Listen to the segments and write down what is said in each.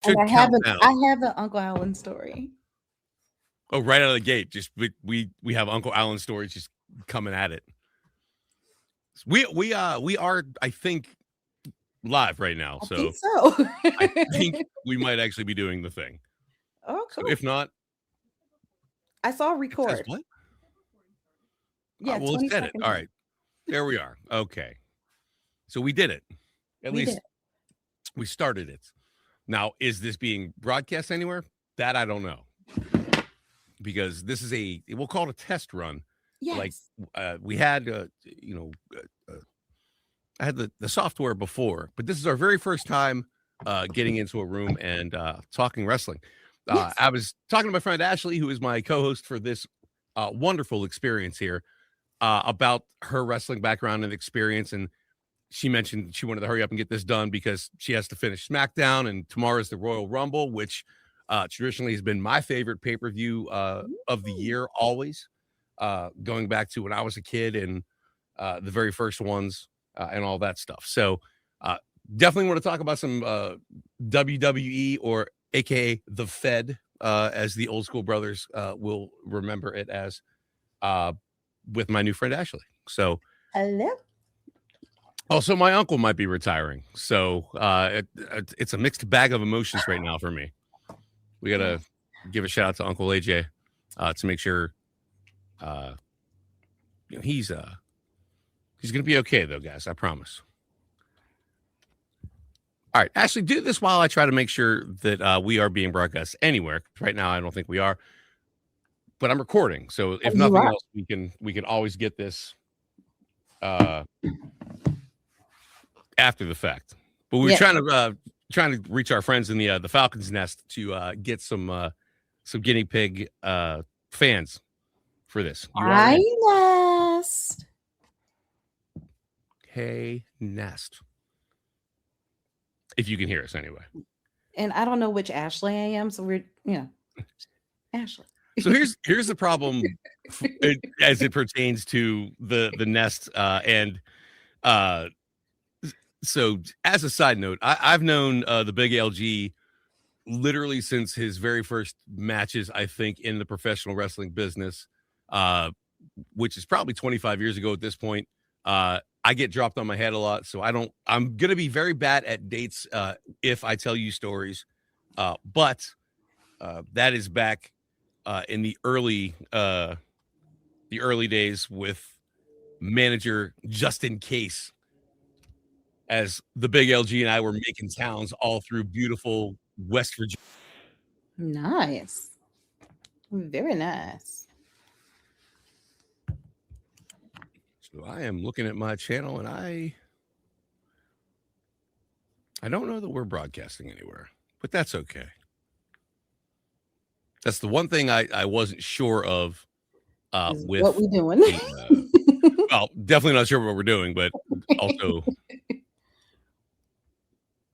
should And count down. I have an Uncle Alan story. Oh, right out of the gate, just we have Uncle Alan stories just coming at it. We are, I think, live right now, I so think so. I think we might actually be doing the thing. Oh, So cool. if not, I saw it says record. what? Yeah, Well, it 20 said it. seconds. All right, there we are. Okay, so we did it. At We least did. we started it. Now, is this being broadcast anywhere? That I don't know, because this is we'll call it a test run. Like Yes. we had, I had the software before, but this is our very first time getting into a room and talking wrestling. Yes. I was talking to my friend Ashley, who is my co-host for this wonderful experience here, about her wrestling background and experience. And she mentioned she wanted to hurry up and get this done because she has to finish SmackDown, and tomorrow is the Royal Rumble, which traditionally has been my favorite pay-per-view of the year, always, going back to when I was a kid and the very first ones and all that stuff. So definitely want to talk about some WWE, or AKA the Fed, as the old school brothers will remember it as, with my new friend Ashley. So Hello. also my uncle might be retiring. So it's a mixed bag of emotions right now for me. We got to give a shout out to Uncle AJ to make sure he's going to be okay, though, guys. I promise. All right, Ashley, do this while I try to make sure that we are being broadcast anywhere. Right now, I don't think we are, but I'm recording. So if nothing else, we can always get this after the fact. But we were trying to reach our friends in the Falcons Nest to get some guinea pig fans for this. Hi, Nest. Hey, Nest. If you can hear us anyway. And I don't know which Ashley I am, so we're Ashley. So here's the problem as it pertains to the Nest and so as a side note, I've known the Big LG literally since his very first matches, I think, in the professional wrestling business, which is probably 25 years ago at this point. I get dropped on my head a lot, so I'm going to be very bad at dates if I tell you stories. But that is back in the early days with manager Justin Case, as the Big LG and I were making towns all through beautiful West Virginia. Nice. Very nice. So I am looking at my channel, and I don't know that we're broadcasting anywhere, but that's okay. That's the one thing I wasn't sure of with what we doing. Well, definitely not sure what we're doing, but also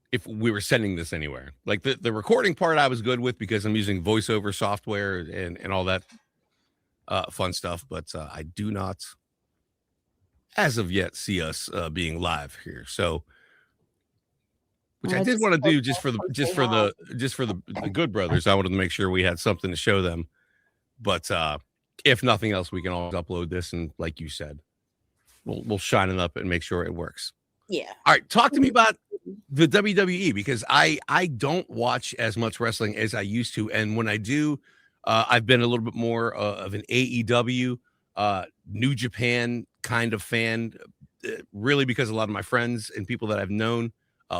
if we were sending this anywhere. Like the recording part I was good with because I'm using voiceover software and all that fun stuff, but I do not as of yet see us being live here. So which I did want to do just for the Good Brothers. I wanted to make sure we had something to show them. But if nothing else, we can always upload this, and like you said, we'll shine it up and make sure it works. Yeah. All right, talk to me about the WWE, because I don't watch as much wrestling as I used to, and when I do, I've been a little bit more of an AEW, New Japan kind of fan, really because a lot of my friends and people that I've known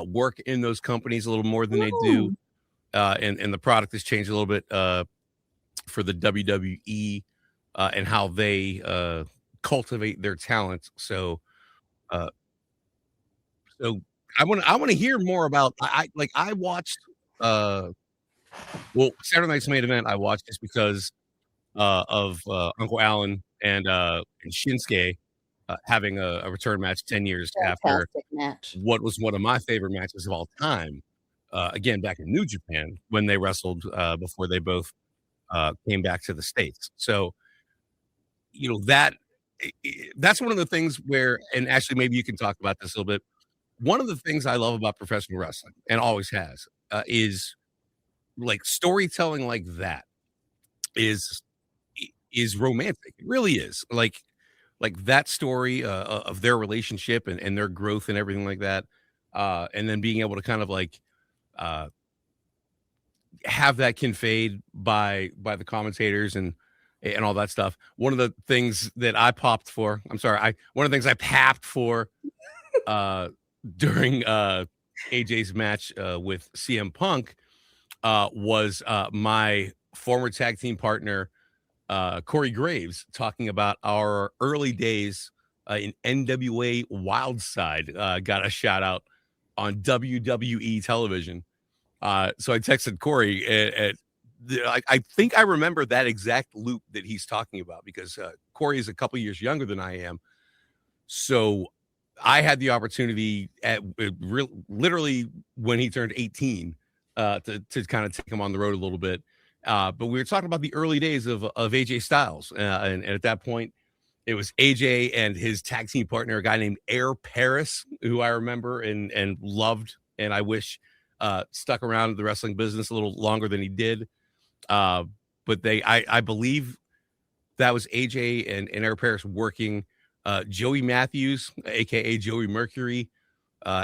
work in those companies a little more than they do, and the product has changed a little bit for the WWE and how they cultivate their talent. So I want to hear more about. I watched Saturday Night's Main Event. I watched just because of Uncle Alan and Shinsuke having a return match 10 years after what was one of my favorite matches of all time. Again, back in New Japan when they wrestled before they both came back to the States. So, that's one of the things where, and actually maybe you can talk about this a little bit. One of the things I love about professional wrestling, and always has, is like storytelling like that is is romantic. It really is. Like that story of their relationship and their growth and everything like that. And then being able to kind of like uh have that conveyed by the commentators and all that stuff. One of the things that I popped for, I'm sorry, I one of the things I papped for uh during AJ's match with CM Punk was my former tag team partner Corey Graves talking about our early days in NWA Wildside. Got a shout out on WWE television. So I texted Corey, I think I remember that exact loop that he's talking about because Corey is a couple years younger than I am. So I had the opportunity at literally when he turned 18 to kind of take him on the road a little bit. But we were talking about the early days of AJ Styles. And at that point, it was AJ and his tag team partner, a guy named Air Paris, who I remember and loved. And I wish stuck around in the wrestling business a little longer than he did. But I believe that was AJ and Air Paris working Joey Matthews, aka Joey Mercury,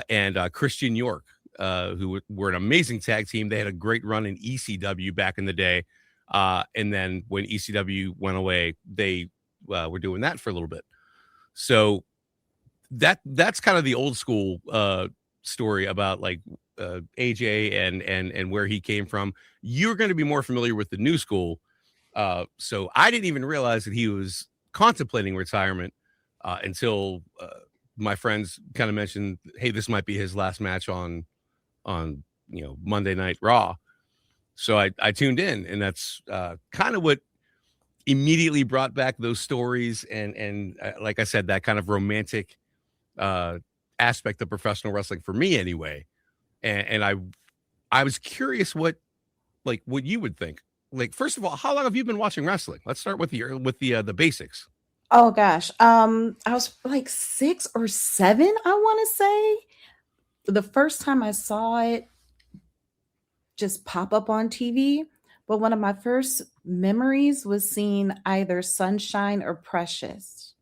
and Christian York, who were an amazing tag team. They had a great run in ECW back in the day. And then when ECW went away, they were doing that for a little bit. So that's kind of the old school story about like AJ and where he came from. You're going to be more familiar with the new school. So I didn't even realize that he was contemplating retirement until my friends kind of mentioned, hey, this might be his last match on Monday Night Raw. So I tuned in, and that's kind of what immediately brought back those stories and like I said, that kind of romantic aspect of professional wrestling for me anyway. And I was curious what you would think. Like, first of all, how long have you been watching wrestling? Let's start with the basics. Oh gosh. I was like 6 or 7, I want to say. The first time I saw it just pop up on TV, but one of my first memories was seeing either Sunshine or Precious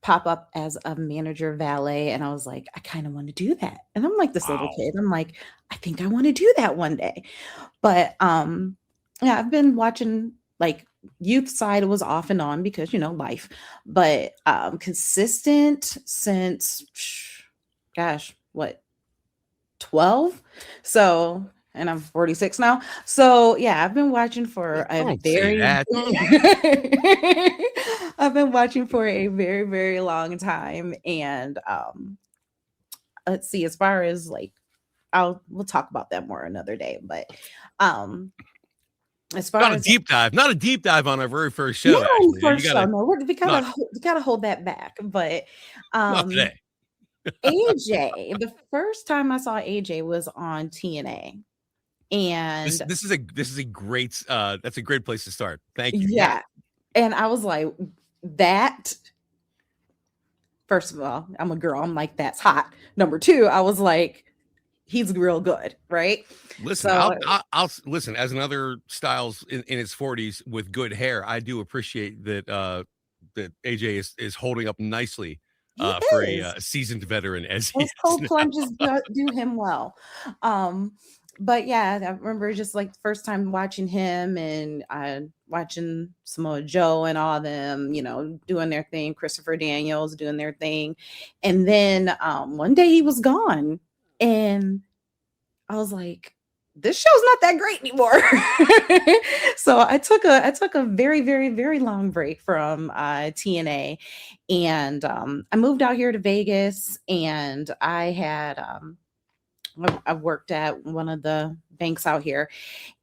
pop up as a manager valet, and I was like, I kind of want to do that. And I'm like this little Wow. kid. I'm like, I think I want to do that one day. But yeah, I've been watching like youth side was off and on because life, but consistent since gosh, what, 12? So, and I'm 46 now. So, yeah, I've been watching for a Don't say very that. I've been watching for a very, very long time. And let's see, as far as like we'll talk about that more another day. But um as far Not a as deep dive. Not a deep dive on our very first show, not on the actually. You first show, gotta no, we not gotta hold that back. But not um today. AJ, the first time I saw AJ was on TNA. This And this is a this is a great that's a great place to start. Thank you. Yeah. yeah, and I was like, that first of all, I'm a girl. I'm like, that's hot. Number two, I was like, he's real good, right? Listen, So I'll listen as another Styles in his 40s with good hair. I do appreciate that AJ is holding up nicely he for a is. seasoned veteran as he Those is cold now. plunges do him well. Um, but yeah, I remember just like the first time watching him and watching Samoa Joe and all them, doing their thing, Christopher Daniels doing their thing. And then one day he was gone. And I was like, this show's not that great anymore. So I took a very, very, very long break from TNA, and I moved out here to Vegas, and I worked at one of the banks out here,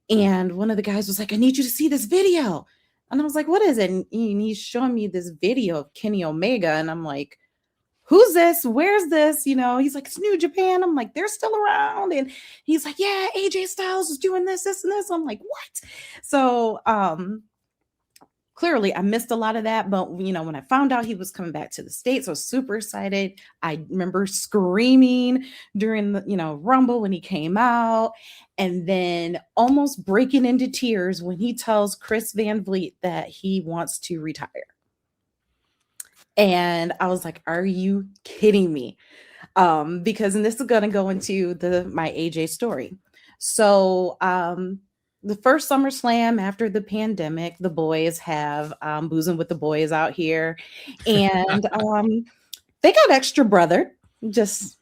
and one of the guys was like, I need you to see this video. And I was like, what is it? And he's showing me this video of Kenny Omega, and I'm like, who's this? Where's this? He's like, it's New Japan. I'm like, they're still around. And he's like, yeah, AJ Styles is doing this, this, and this. I'm like, what? So clearly I missed a lot of that. But when I found out he was coming back to the States, I was super excited. I remember screaming during the Rumble when he came out, and then almost breaking into tears when he tells Chris Van Vliet that he wants to retire. And I was like, are you kidding me? Because, and this is going to go into my AJ story. So the first SummerSlam after the pandemic, the boys have boozing with the boys out here, and they got extra brother, just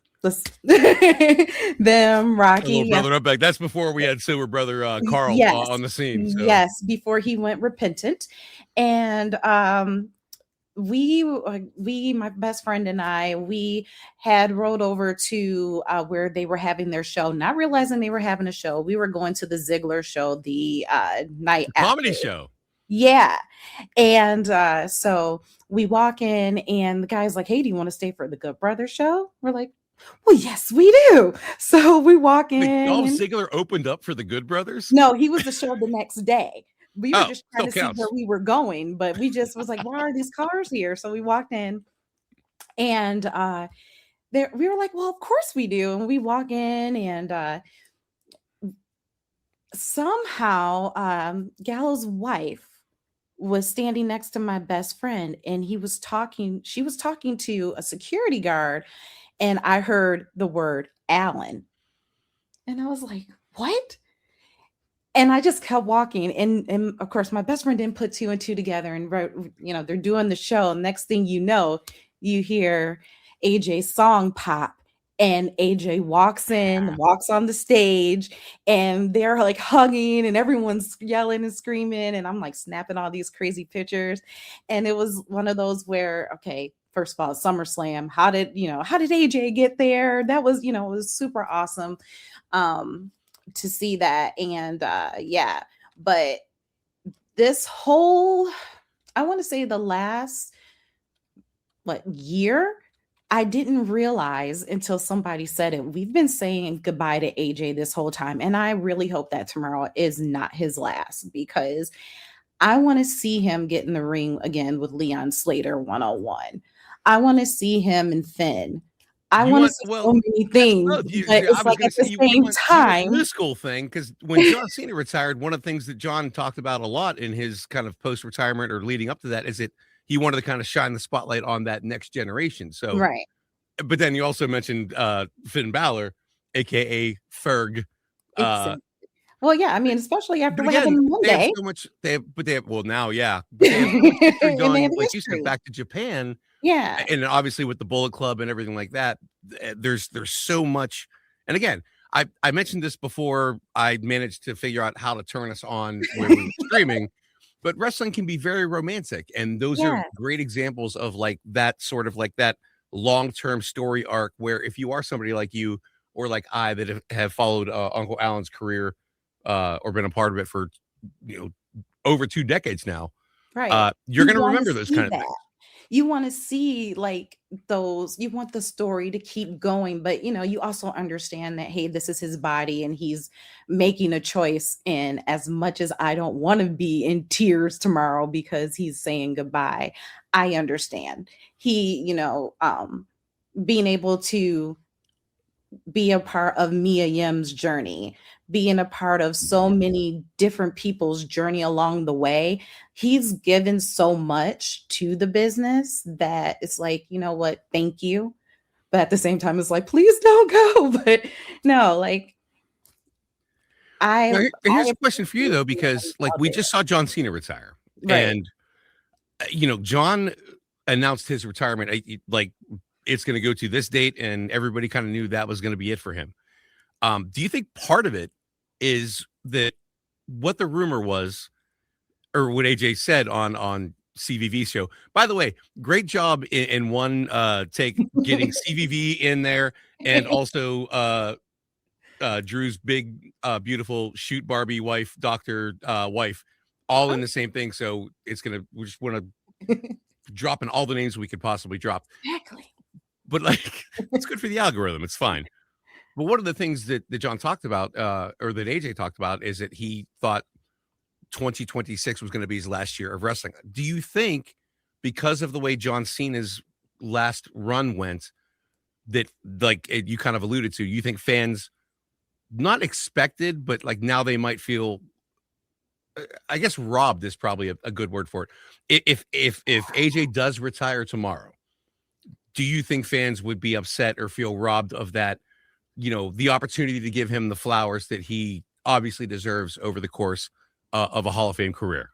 them, Rocky, little brother up back. That's before we had sober brother Carl yes, on the scene. So. Yes, before he went repentant, and we, my best friend and I, we had rode over to where they were having their show, not realizing they were having a show. We were going to the Ziggler show the night after. Comedy show. Yeah. And so we walk in and the guy's like, hey, do you want to stay for the Good Brothers show? We're like, well, yes, we do. So we walk in. Dolph Ziggler opened up for the Good Brothers? No, he was the show the next day. We were just trying to counts. see where we were going, but we just was like, why are these cars here? So we walked in, and we were like, well, of course we do. And we walk in, and somehow Gallows' wife was standing next to my best friend, and she was talking to a security guard, and I heard the word Alan. And I was like, what? And I just kept walking. And of course, my best friend didn't put two and two together. And, they're doing the show. Next thing you know, you hear AJ's song pop. And AJ walks on the stage, and they're like hugging, and everyone's yelling and screaming. And I'm like snapping all these crazy pictures. And it was one of those where, okay, first of all, SummerSlam, how did AJ get there? That was, it was super awesome. To see that. And yeah, but this whole, I want to say the last year, I didn't realize until somebody said it, we've been saying goodbye to AJ this whole time. And I really hope that tomorrow is not his last, because I want to see him get in the ring again with Leon Slater 101. I want to see him and Finn. I want to see so many things, but it's like at the same time, this school thing, because when John Cena retired, one of the things that John talked about a lot in his kind of post-retirement or leading up to that is that he wanted to kind of shine the spotlight on that next generation. So, right. But then you also mentioned Finn Balor, aka Ferg. Well, yeah, I mean, especially after what happened Monday. They have so much. Now, yeah. They have so much going, like you said, back to Japan. Yeah. And obviously with the Bullet Club and everything like that, there's so much. And again, I mentioned this before I managed to figure out how to turn us on when we were streaming, but wrestling can be very romantic. And those are great examples of like that sort of like that long-term story arc where if you are somebody like you or like I that have followed Uncle Alan's career or been a part of it for over 2 decades now, right? You're going to remember those kind of things. You want to see like those, you want the story to keep going, but you also understand that, hey, this is his body and he's making a choice. And as much as I don't want to be in tears tomorrow because he's saying goodbye, I understand he, being able to be a part of Mia Yim's journey, being a part of so many different people's journey along the way. He's given so much to the business that it's like, you know what, thank you. But at the same time, it's like, please don't go. But no, like, here's a question for you though, because like we just saw John Cena retire, right? And John announced his retirement like it's going to go to this date, and everybody kind of knew that was going to be it for him. Do you think part of it is that what the rumor was, or what AJ said on CVV's show? By the way, great job in one take getting CVV in there, and also Drew's big, beautiful shoot Barbie wife, Dr. Wife, all in the same thing. So we just want to drop in all the names we could possibly drop. Exactly. But like, it's good for the algorithm. It's fine. But one of the things that John talked about, or that AJ talked about, is that he thought 2026 was going to be his last year of wrestling. Do you think, because of the way John Cena's last run went, that, like you kind of alluded to, you think fans not expected, but like now they might feel, I guess robbed is probably a good word for it. If AJ does retire tomorrow, do you think fans would be upset or feel robbed of that, the opportunity to give him the flowers that he obviously deserves over the course of a Hall of Fame career?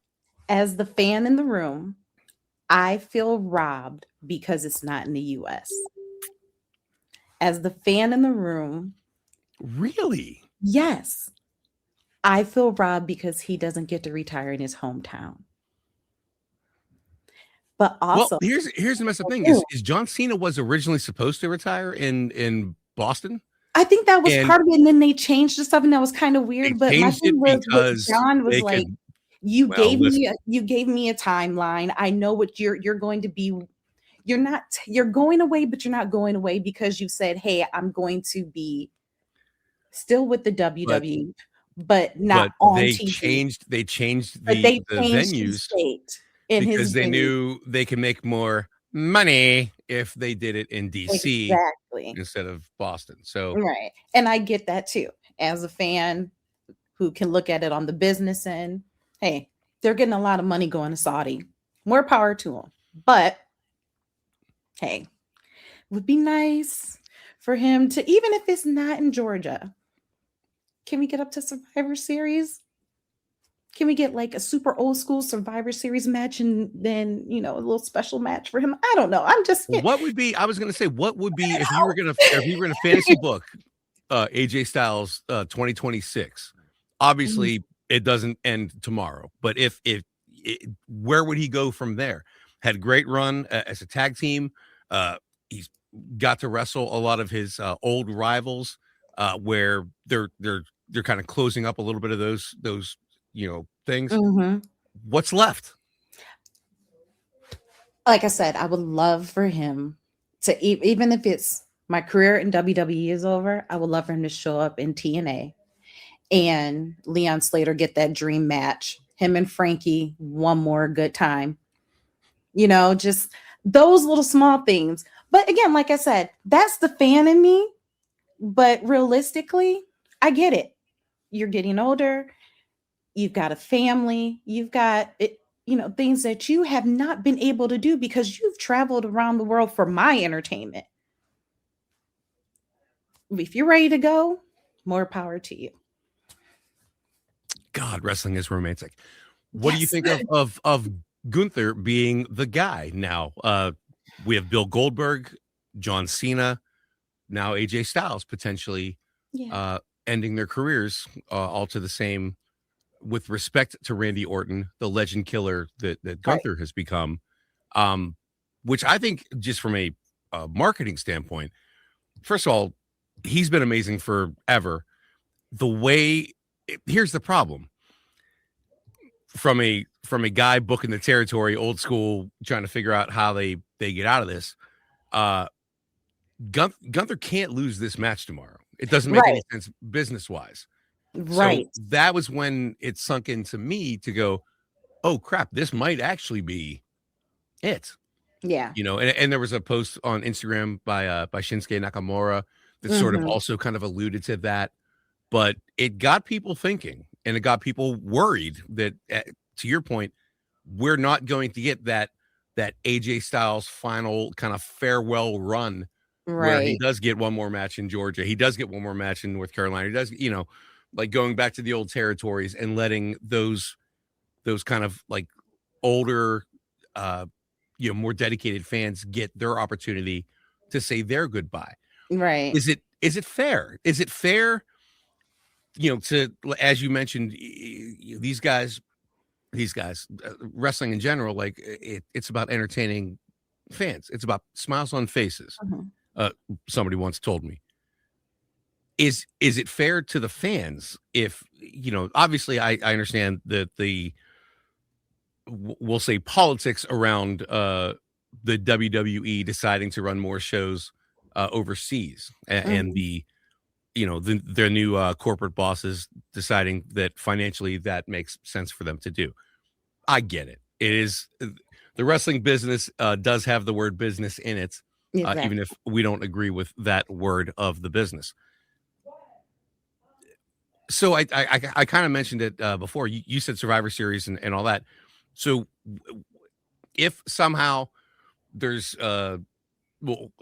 As the fan in the room, I feel robbed because it's not in the US. As the fan in the room, really? Yes. I feel robbed because he doesn't get to retire in his hometown. But also, well, here's the messed up thing is John Cena was originally supposed to retire in Boston. I think that was part of it, and then they changed the stuff, and that was kind of weird. But my thing was, John was like, you gave me a timeline. I know what you're going to be. You're going away, but you're not going away because you said, hey, I'm going to be still with the WWE, but not on TV. They changed the venues because they knew they could make more money if they did it in DC instead of Boston. So right. And I get that too. As a fan who can look at it on the business end, hey, they're getting a lot of money going to Saudi. More power to them. But hey, it would be nice for him to, even if it's not in Georgia, can we get up to Survivor Series? Can we get like a super old school Survivor Series match and then, a little special match for him? I don't know. I'm just what would be, I was going to say, what would be if you were going to fantasy book AJ Styles 2026? Obviously it doesn't end tomorrow, but if where would he go from there? Had a great run as a tag team. He's got to wrestle a lot of his old rivals where they're kind of closing up a little bit of those things. What's left? Like I said, I would love for him to, even if it's my career in WWE is over, I would love for him to show up in TNA and Leon Slater get that dream match, him and Frankie one more good time. Just those little small things. But again, like I said, that's the fan in me. But realistically, I get it. You're getting older. You've got a family. You've got things that you have not been able to do because you've traveled around the world for my entertainment. If you're ready to go, more power to you. God, wrestling is romantic. What do you think of Gunther being the guy now? We have Bill Goldberg, John Cena, now AJ Styles potentially ending their careers all to the same, with respect to Randy Orton, the legend killer that Gunther has become, which I think just from a marketing standpoint, first of all, he's been amazing forever. Here's the problem. From a guy booking the territory, old school, trying to figure out how they get out of this, Gunther can't lose this match tomorrow. It doesn't make any sense business wise. Right. So that was when it sunk into me to go, oh crap, this might actually be it. Yeah. And there was a post on Instagram by Shinsuke Nakamura that sort of also kind of alluded to that, but it got people thinking and it got people worried that, to your point, we're not going to get that AJ Styles final kind of farewell run where he does get one more match in Georgia. He does get one more match in North Carolina. He does, like going back to the old territories and letting those kind of like older, more dedicated fans get their opportunity to say their goodbye. Right. Is it fair? Is it fair, to, as you mentioned, these guys, wrestling in general, like it's about entertaining fans. It's about smiles on faces. Somebody once told me. Is it fair to the fans if, obviously I understand that we'll say politics around the WWE deciding to run more shows overseas and the their new corporate bosses deciding that financially that makes sense for them to do. I get it. It is the wrestling business does have the word business in it, even Exactly. if we don't agree with that word of the business. So I kind of mentioned it before. You said Survivor Series and all that. So if somehow there's a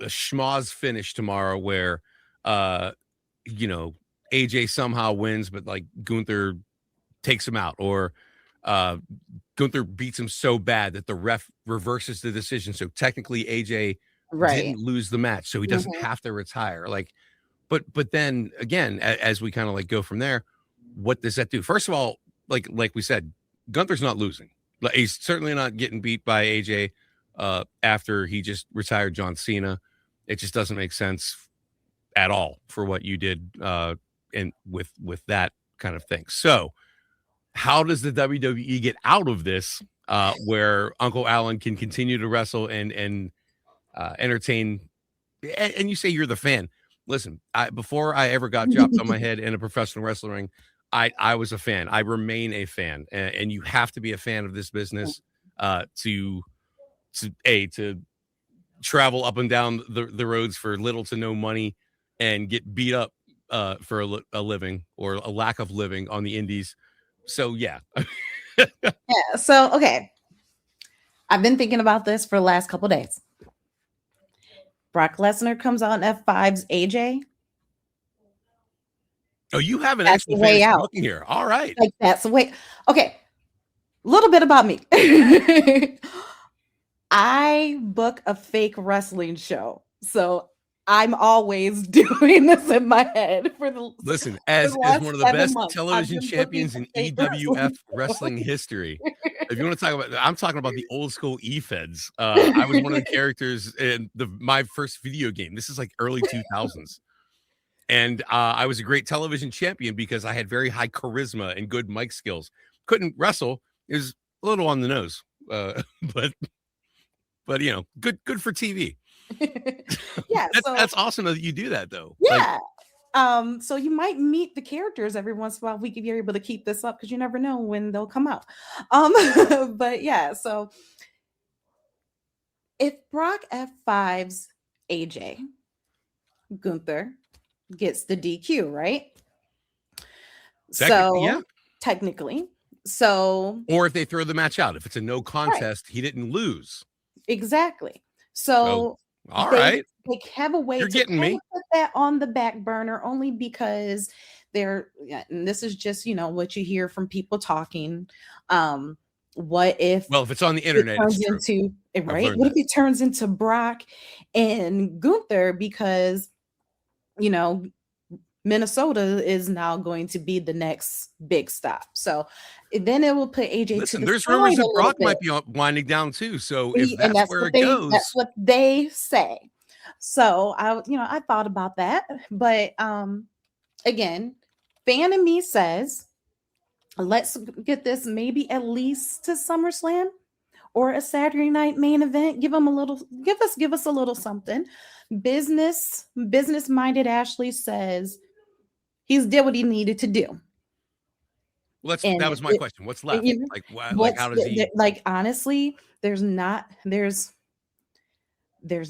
schmoz finish tomorrow where uh AJ somehow wins, but like Gunther takes him out, or Gunther beats him so bad that the ref reverses the decision. So technically AJ Right. didn't lose the match, so he doesn't Mhm. have to retire. Like, but then again, as we kind of like go from there, what does that do? First of all, like we said, Gunther's not losing. Like, he's certainly not getting beat by AJ after he just retired John Cena. It just doesn't make sense at all for what you did and with that kind of thing. So how does the WWE get out of this where Uncle Alan can continue to wrestle and entertain? And you say you're the fan. Listen, before I ever got dropped on my head in a professional wrestling ring, I was a fan. I remain a fan, and you have to be a fan of this business to travel up and down the roads for little to no money and get beat up for a living or a lack of living on the indies. So yeah. Yeah. So okay, I've been thinking about this for the last couple days. Brock Lesnar comes out in F5's AJ. Oh, you have an That's the actual way fantasy out. booking here. All right. Like that's the way. Okay, a little bit about me. I book a fake wrestling show, so I'm always doing this in my head Listen, for as the as last one of the 7 best months. I've television been booking champions a in fake EWF wrestling wrestling history, if you want to talk about, I'm talking about the old school E-Feds. I was one of the show. characters in my first video game. This is like early 2000s. And I was a great television champion because I had very high charisma and good mic skills. Couldn't wrestle. It was a little on the nose, but good for TV. Yeah, so That's awesome that you do that though. Like, yeah. So you might meet the characters every once in a while if you're able to keep this up because you never know when they'll come out. But yeah, so if Brock F5's AJ Gunther gets the DQ, right? technically, yeah. So technically, so Or if they throw the match out, if it's a no right, contest, he didn't lose. exactly. So, So all they right, they have a way you're to getting kind me. of put that on the back burner only because they're yeah, and this is just what you hear from people talking. What if Well, if it's on the it internet, it's turns true. into I've right? learned What if that. it turns into Brock and Gunther because you know Minnesota is now going to be the next big stop. So then it will put AJ to Listen, the there's rumors side a that little Brock bit. might be winding down too. So if And that's where it that's goes, what they say. So I thought about that, but again, fan of me says let's get this maybe at least to SummerSlam or a Saturday night main event. Give us a little something. Business minded Ashley says he's did what he needed to do. that And was my question. What's left? you know, Like, what? Like, what's how does he? like honestly, there's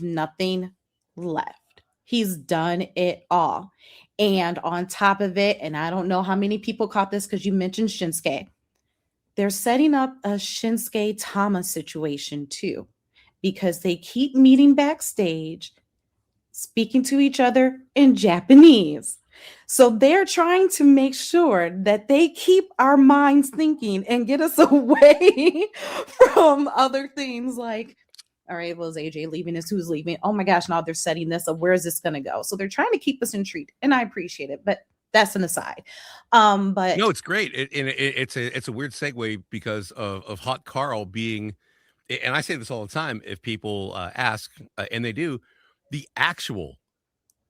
nothing left. He's done it all. And on top of it, and I don't know how many people caught this because you mentioned Shinsuke. They're setting up a Shinsuke Tama situation too, because they keep meeting backstage, speaking to each other in Japanese. So they're trying to make sure that they keep our minds thinking and get us away from other things like, all right, well, is AJ leaving? Is who's leaving? Oh my gosh, now they're setting this up. Where is this going to go? So they're trying to keep us intrigued, and I appreciate it, but that's an aside. No, But it's great. It's a weird segue because of Hot Carl being, and I say this all the time. If people ask, and they do, the actual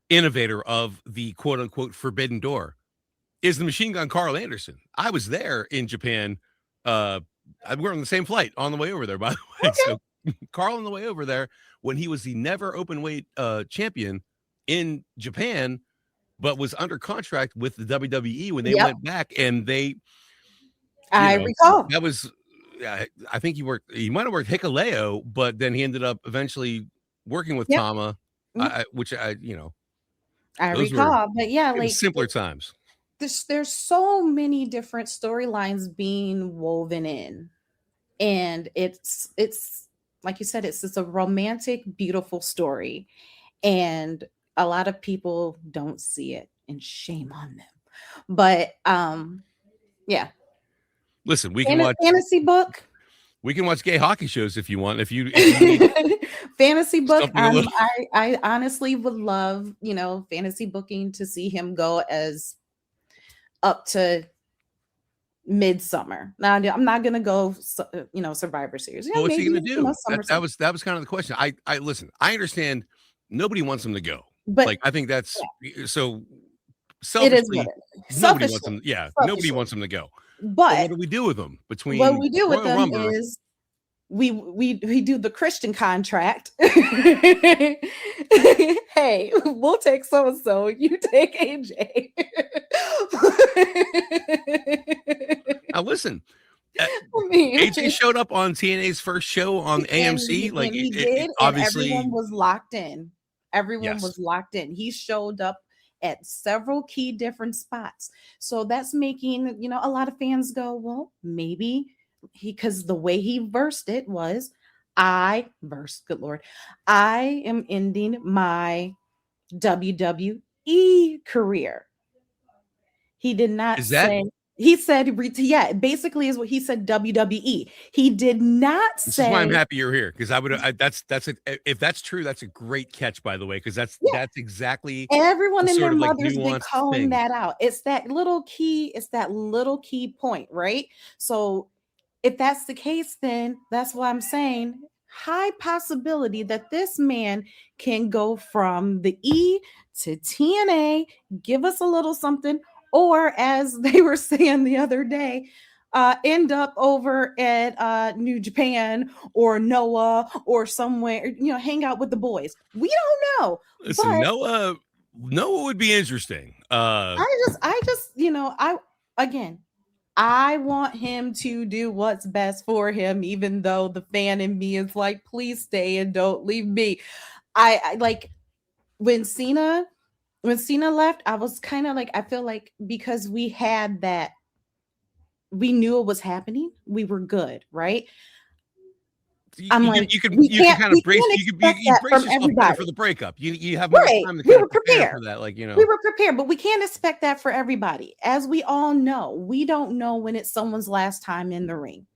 innovator of the quote unquote forbidden door is the Machine Gun Carl Anderson. I was there in Japan. We're on the same flight on the way over there, by the way. okay, So Carl on the way over there when he was the never open weight champion in Japan but was under contract with the WWE when they Yep, went back, and they, I recall. that was, I think he might have worked Hikuleo, but then he ended up eventually working with Yep, Tama, mhm, which I those were recall. But yeah, it was like simpler times. there's so many different storylines being woven in, and it's like you said, it's a romantic, beautiful story, and a lot of people don't see it, and shame on them. But yeah, Listen, we can watch fantasy book. gay hockey shows if you want. If you need Fantasy book. something a little. I honestly would love, fantasy booking to see him go as up to midsummer. Now I'm not gonna go, Survivor Series. Yeah, Well, what's he maybe going to do? summer. That was kind of the question. I listen. I understand. Nobody wants him to go. But Like, I think that's so it is what selfishly. it is. Nobody wants Selfishly, him. Yeah, nobody selfishly. wants him to go. But what But do we do with him what between we do with Royal them Rumble? is we do the Christian contract. Hey, we'll take so and so, you take AJ. Now, listen. I mean, AJ showed up on TNA's first show on AMC. and he did, and everyone Obviously, was locked in. Everyone yes. was locked in. He showed up at several key different spots. So that's making, a lot of fans go, well, maybe because the way he versed it was, good Lord, I am ending my WWE career. He did not Is that say, he said, yeah, basically is what he said, WWE. He did not This is why I'm say, happy you're here, because that's if that's true, that's a great catch, by the way, because yeah, that's exactly everyone the and sort their of like mother's been nuanced calling thing. that out. It's that little key point, right? So if that's the case, then that's why I'm saying high possibility that this man can go from the E to TNA, give us a little something, or as they were saying the other day, end up over at New Japan or Noah or somewhere, hang out with the boys. We don't know, Listen, but Noah would be interesting. I just, again, I want him to do what's best for him, even though the fan in me is like, please stay and don't leave me. I like when Cena left, I was kind of like, I feel like because we had that, we knew it was happening, we were good, right? I'm like, You can kind of we brace can't you expect that brace from yourself better for everybody. the breakup. You have more Right. time to We kind of were prepare prepared. for that, We were prepared, but we can't expect that for everybody. As we all know, we don't know when it's someone's last time in the ring.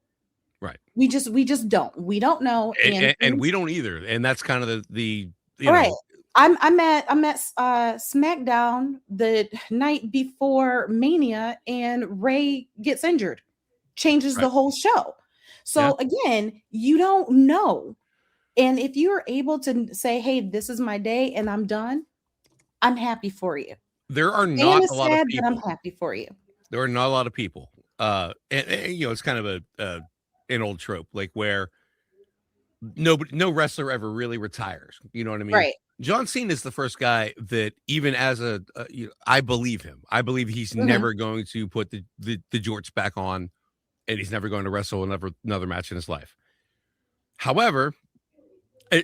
right. We just don't. We don't know. And And we don't either. And that's kind of the right. I'm at SmackDown the night before Mania, and Ray gets injured, changes right. the whole show. Yeah. So again, you don't know. And if you are able to say, hey, this is my day and I'm done, I'm happy for you. There are Fan not a is lot of sad, but I'm people. happy for you. There are not a lot of people. And it's kind of an old trope, like where no wrestler ever really retires. You know what I mean? Right. John Cena is the first guy that even as I believe him. I believe he's Mhm. never going to put the jorts back on, and he's never going to wrestle another match in his life. However,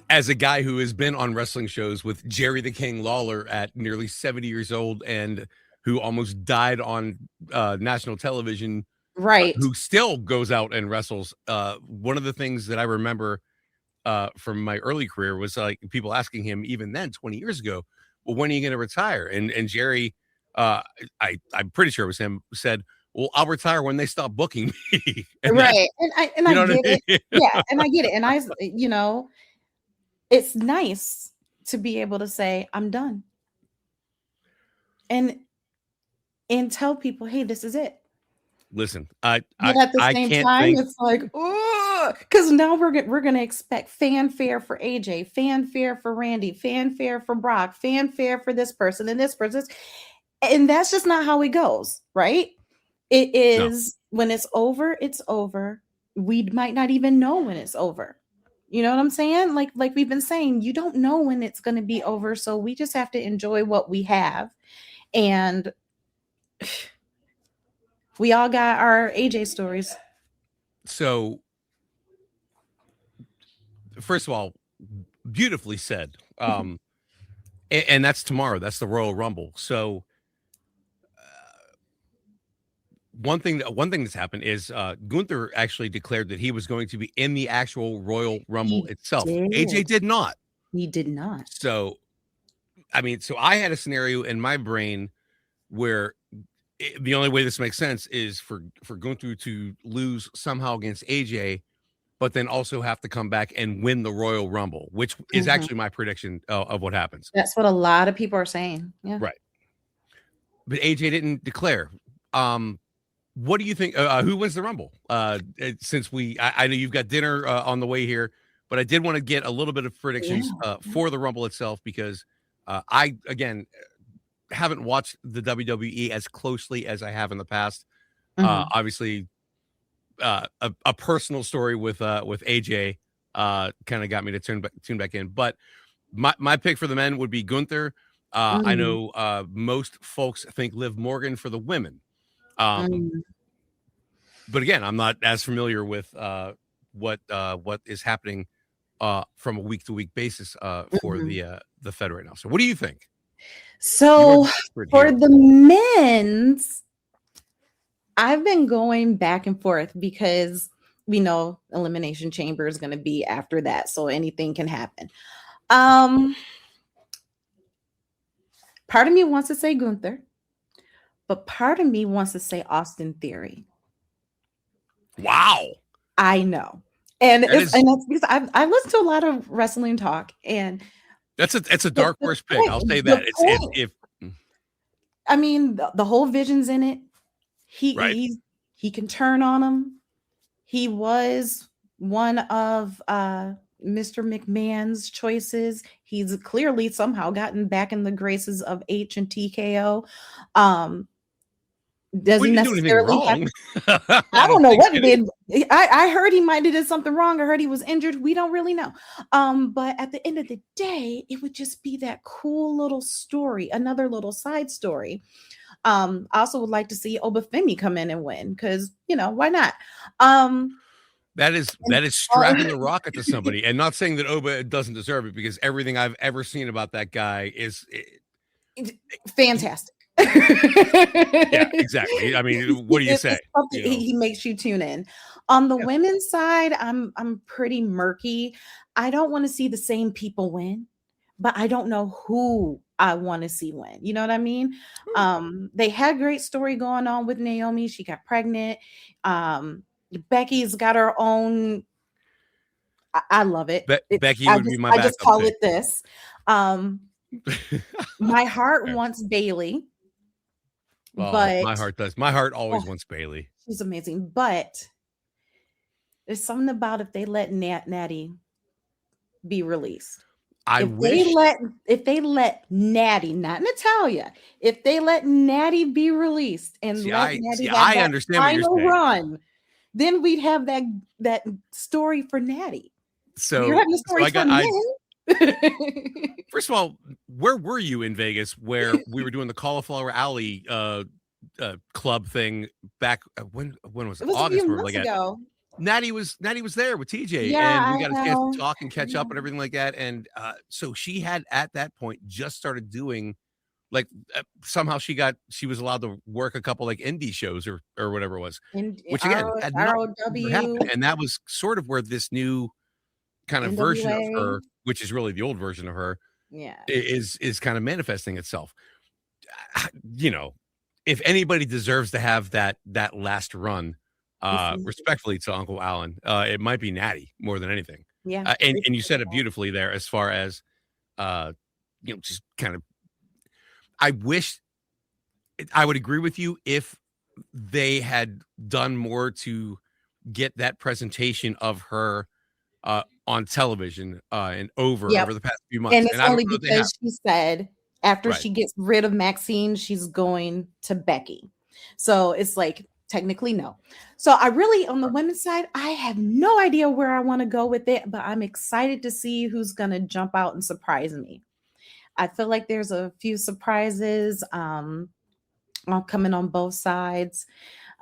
as a guy who has been on wrestling shows with Jerry the King Lawler at nearly 70 years old and who almost died on national television, Right. who still goes out and wrestles. One of the things that I remember from my early career was like people asking him even then 20 years ago, well, when are you going to retire? And Jerry, I'm pretty sure it was him, said, well, I'll retire when they stop booking me. And that's, Right. And you I know what I get it. mean? Yeah, and I get it. And it's nice to be able to say, I'm done. And tell people, hey, this is it. Listen, But at the I same can't time, think. it's like, oh, because now we're gonna expect fanfare for AJ, fanfare for Randy, fanfare for Brock, fanfare for this person and this person, and that's just not how it goes, right? It No, is when it's over, it's over. We might not even know when it's over. You know what I'm saying? Like we've been saying, you don't know when it's going to be over, so we just have to enjoy what we have And we all got our AJ stories. So, first of all, beautifully said. And that's tomorrow. That's the Royal Rumble. So, one thing that's happened is Gunther actually declared that he was going to be in the actual Royal Rumble itself. AJ did not. He did not. So, I mean, so I had a scenario in my brain where the only way this makes sense is for Gunther to lose somehow against AJ, but then also have to come back and win the Royal Rumble, which is actually my prediction of what happens. That's what a lot of people are saying. Yeah. Right. But AJ didn't declare. What do you think? Who wins the Rumble? Since I know you've got dinner on the way here, but I did want to get a little bit of predictions for the Rumble itself, because I, again, haven't watched the WWE as closely as I have in the past. Obviously, a personal story with AJ kind of got me to tune back in. But my pick for the men would be Gunther. I know most folks think Liv Morgan for the women. But again, I'm not as familiar with what is happening from a week to week basis for the Fed right now. So what do you think? So for the men's, I've been going back and forth because we know Elimination Chamber is going to be after that, so anything can happen. Part of me wants to say Gunther, but part of me wants to say Austin Theory. Wow. I know. And that's because I've listened to a lot of wrestling talk, and it's a dark horse pick. I'll say that. I mean, the whole Vision's in it. He can turn on him. He was one of Mr. McMahon's choices. He's clearly somehow gotten back in the graces of H and TKO. Doesn't necessarily wrong. I don't know what he did. I heard he might have did something wrong. I heard he was injured. We don't really know. But at the end of the day, it would just be that cool little story, another little side story. I also would like to see Obafemi come in and win, because why not? That is strapping a rocket to somebody, and not saying that Oba doesn't deserve it, because everything I've ever seen about that guy is fantastic. Yeah, exactly. I mean, what do you say? He makes you tune in. On the women's side, I'm pretty murky. I don't want to see the same people win, but I don't know who I want to see win. You know what I mean? They had a great story going on with Naomi. She got pregnant. Becky's got her own. I love it. Becky would be my backup. I just call it this. My heart wants Bailey. But my heart does. My heart always wants Bailey. She's amazing. But there's something about if they let Natty be released. If they let Natty, not Natalia, if they let Natty be released and Natty have that final run, then we'd have that story for Natty. So you're having a story for men. First of all, where were you in Vegas where we were doing the Cauliflower Alley club thing back when was it? August, ago. Natty was there with TJ, and we got a chance to talk and catch up and everything like that. And so she had at that point just started doing somehow she was allowed to work a couple indie shows or whatever it was, which again had happened. And that was sort of where this new kind of version of her, which is really the old version of her, is kind of manifesting itself. If anybody deserves to have that last run, respectfully to Uncle Alan, it might be Natty more than anything. Yeah. And you said it beautifully there, as far as just kind of, I wish I would agree with you if they had done more to get that presentation of her on television and over the past few months. And it's only because she said after she gets rid of Maxine, she's going to Becky. So it's technically no. So I really, on the women's side, I have no idea where I want to go with it, but I'm excited to see who's going to jump out and surprise me. I feel like there's a few surprises coming on both sides.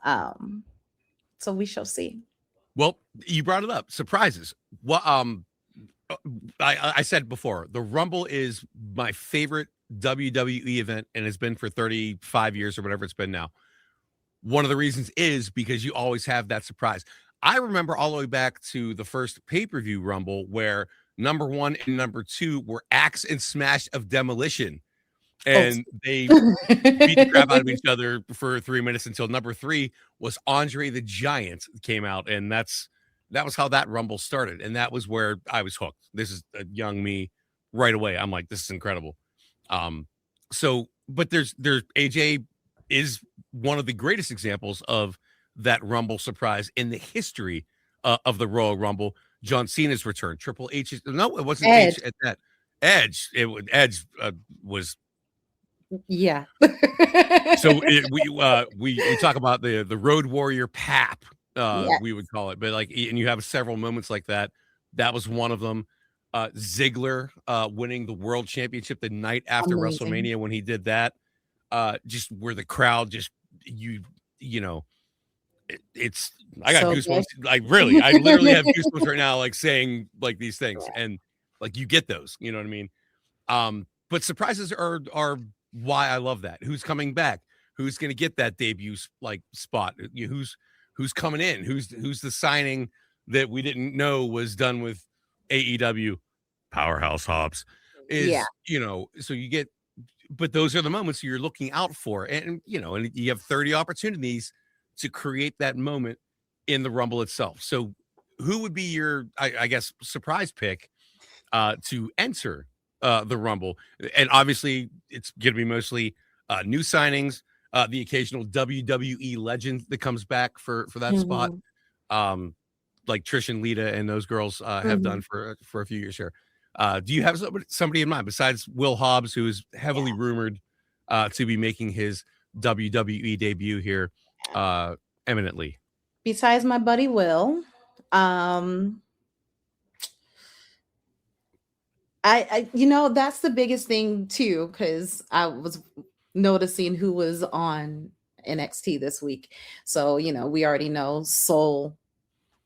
Um, so we shall see. Well, you brought it up. Surprises. Well, uh, I said before, the Rumble is my favorite WWE event and has been for 35 years or whatever it's been now. One of the reasons is because you always have that surprise. I remember all the way back to the first pay-per-view Rumble where number 1 and number 2 were Axe and Smash of Demolition. Oh. And they beat the crap out of each other for 3 minutes until number 3 was Andre the Giant came out. And that was how that Rumble started. And that was where I was hooked. This is a young me right away. I'm like, this is incredible. But there's AJ is one of the greatest examples of that Rumble surprise in the history of the Royal Rumble. John Cena's return, Triple H's. No, it wasn't Edge. H at that. Edge. Edge was. Yeah. So we talk about the Road Warrior Pap, Yes. we would call it, but like, and you have several moments like that. That was one of them. Ziggler winning the World Championship the night after Amazing. WrestleMania when he did that. Just where the crowd just you know. It's I got So goosebumps. good. Like really, I literally have goosebumps right now, like saying like these things, Yeah. and like you get those, you know what I mean? But surprises are why I love that. Who's coming back? Who's going to get that debut like spot? Who's coming in? Who's the signing that we didn't know was done with AEW? Powerhouse Hobbs is so you get, but those are the moments you're looking out for, and and you have 30 opportunities to create that moment in the Rumble itself. So who would be your, I guess, surprise pick to enter the Rumble? And obviously it's going to be mostly new signings, the occasional WWE legend that comes back for that spot, like Trish and Lita and those girls have done for a few years here. Do you have somebody in mind besides Will Hobbs, who is heavily rumored to be making his WWE debut here eminently? Besides my buddy Will, I that's the biggest thing too, because I was noticing who was on NXT this week. So we already know Soul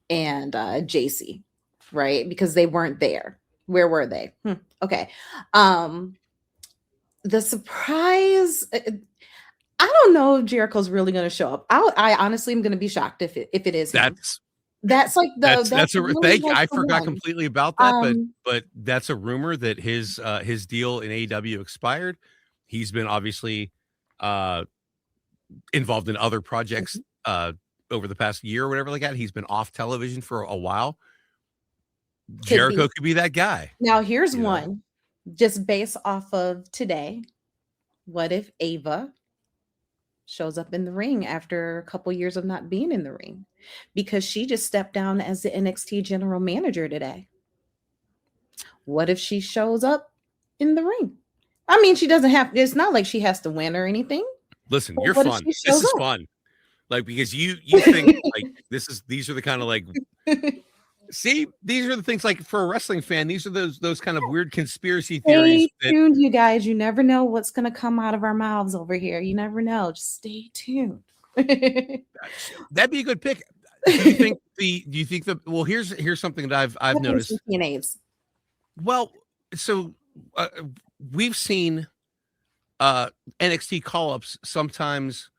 and JC, right? Because they weren't there. Where were they? Okay. The surprise, I don't know if Jericho's really going to show up. I honestly am going to be shocked if it is him. That's like that's a really thank you. like I the forgot one. completely about that, but that's a rumor that his deal in AEW expired. He's been obviously involved in other projects over the past year or whatever like that. He's been off television for a while. Jericho could be that guy. Now here's one, just based off of today. What if Ava shows up in the ring after a couple years of not being in the ring, because she just stepped down as the NXT general manager today? What if she shows up in the ring? I mean, she doesn't have, it's not like she has to win or anything. Listen, you're fun. This is fun. Like, because you think like these are the kind of like, see, these are the things like for a wrestling fan, these are those kind of weird conspiracy theories. Stay tuned, you guys. You never know what's going to come out of our mouths over here. You never know. Just stay tuned. That'd be a good pick. Do you think that? Well, here's something that I've noticed. Well, so we've seen NXT call-ups sometimes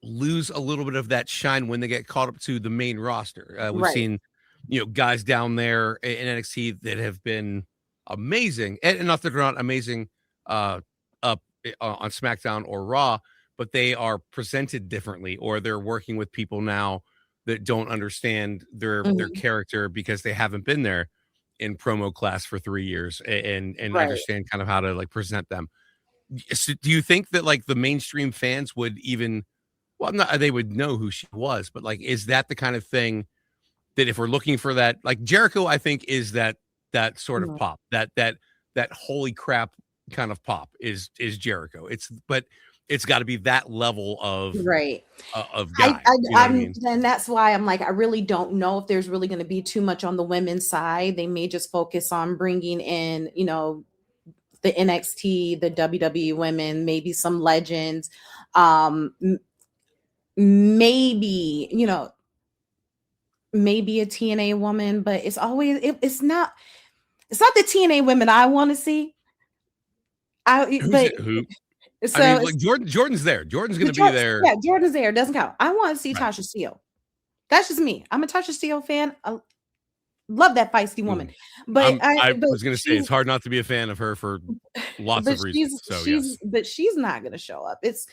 lose a little bit of that shine when they get caught up to the main roster. We've seen guys down there in NXT that have been amazing, and not that they're not amazing up on SmackDown or Raw, but they are presented differently, or they're working with people now that don't understand their character because they haven't been there in promo class for 3 years and understand kind of how to like present them. So do you think that like the mainstream fans would even, well, not they would know who she was, but like, is that the kind of thing that if we're looking for that, like Jericho, I think is that sort of pop, that holy crap kind of pop is Jericho. But it's got to be that level of of guy. And that's why I'm like, I really don't know if there's really going to be too much on the women's side. They may just focus on bringing in, the NXT, the WWE women, maybe some legends, maybe, maybe a TNA woman, but it's always it's not the TNA women I want to see. Who's But it? Who? I so mean, like Jordan's there. Jordan's going to be Jordan, there. yeah, Jordan's there. Doesn't count. I want to see Right. Tasha Steele. That's just me. I'm a Tasha Steele fan. I love that feisty woman. But I was going to say it's hard not to be a fan of her for lots of reasons. So yes, but she's not going to show up. It's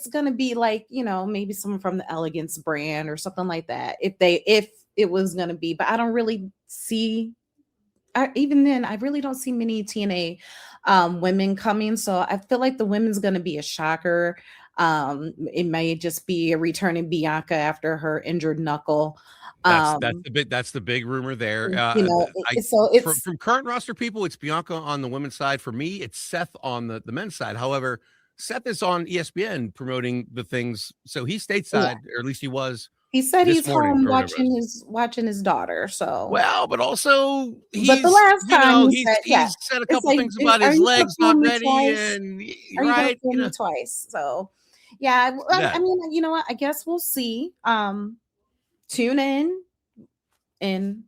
going to be like, maybe someone from the Elegance brand or something like that. If it was going to be, but I don't really see. Even then, I really don't see many TNA women coming. So I feel like the women's going to be a shocker. It may just be a returning Bianca after her injured knuckle. that's the big rumor there. So it's from current roster people, it's Bianca on the women's side. For me, it's Seth on the men's side. However, Seth is on ESPN promoting the things, so he's stateside, or at least he was. He said he's home watching his daughter. So well, but also but the last time he's said a couple things about his legs not ready, and are you right, you me twice? So yeah, I mean, you know what? I guess we'll see. Tune in and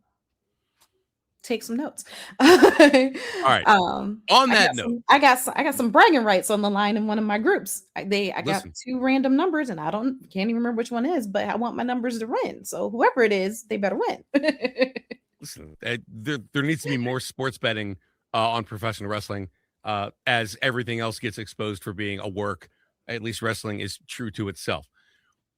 take some notes. All right. On that note, I got some bragging rights on the line in one of my groups. I got two random numbers, and can't even remember which one is, but I want my numbers to win. So whoever it is, they better win. Listen, there needs to be more sports betting on professional wrestling, as everything else gets exposed for being a work. At least wrestling is true to itself.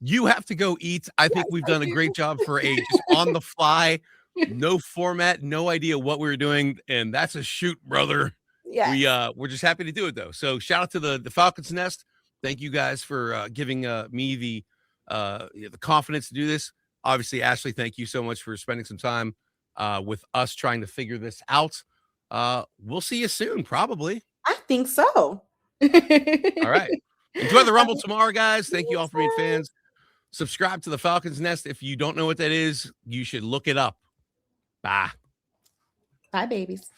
You have to go eat. I think we've done a great job for a just on the fly, no format, no idea what we were doing, and that's a shoot, brother. Yeah, we're just happy to do it though. So shout out to the Falcons Nest. Thank you guys for giving me the confidence to do this. Obviously, Ashley, thank you so much for spending some time with us trying to figure this out. We'll see you soon, probably. I think so. All right. Enjoy the Rumble tomorrow, guys. Thank you all for being fans. Subscribe to the Falcons Nest. If you don't know what that is, you should look it up. Bye. Bye, babies.